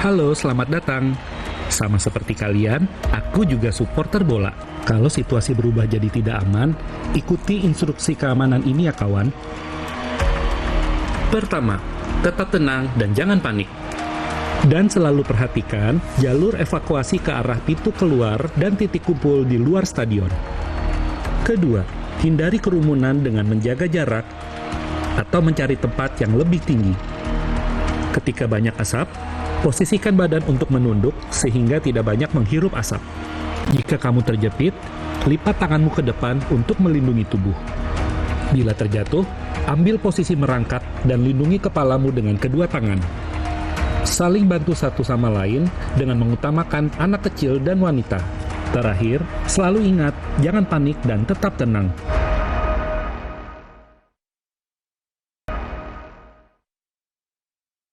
Halo, selamat datang. Sama seperti kalian, aku juga supporter bola. Kalau situasi berubah jadi tidak aman, ikuti instruksi keamanan ini ya kawan. Pertama, tetap tenang dan jangan panik. Dan selalu perhatikan jalur evakuasi ke arah pintu keluar dan titik kumpul di luar stadion. Kedua, hindari kerumunan dengan menjaga jarak atau mencari tempat yang lebih tinggi. Ketika banyak asap, posisikan badan untuk menunduk sehingga tidak banyak menghirup asap. Jika kamu terjepit, lipat tanganmu ke depan untuk melindungi tubuh. Bila terjatuh, ambil posisi merangkak dan lindungi kepalamu dengan kedua tangan. Saling bantu satu sama lain dengan mengutamakan anak kecil dan wanita. Terakhir, selalu ingat, jangan panik dan tetap tenang.